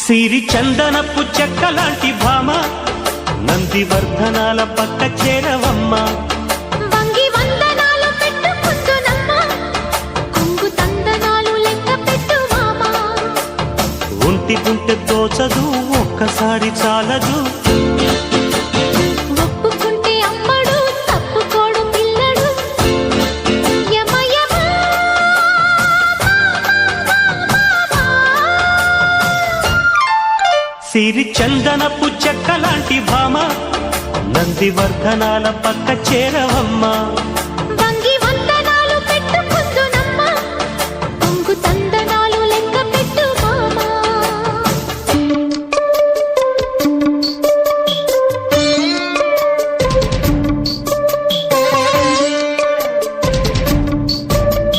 సిరి చందనపు చెక్కలాంటి భామ నందివర్ధనాల పక్క చేరవమ్మ. వంగి వందనాలు పెట్టుకుంటున్నమ్మ, కొంగు తందనాలు లెక్క పెట్టు మామ. ఒంటి గుంటె తోచదు ఒక్కసారి చాలదు, ఒప్పుకుంటే అమ్మడు తప్పుకోడు పిల్లడు. యమ యమ సిరి చందనపు చెక్కలాంటి భామ నందివర్ధనాల పక్క చేరవమ్మ.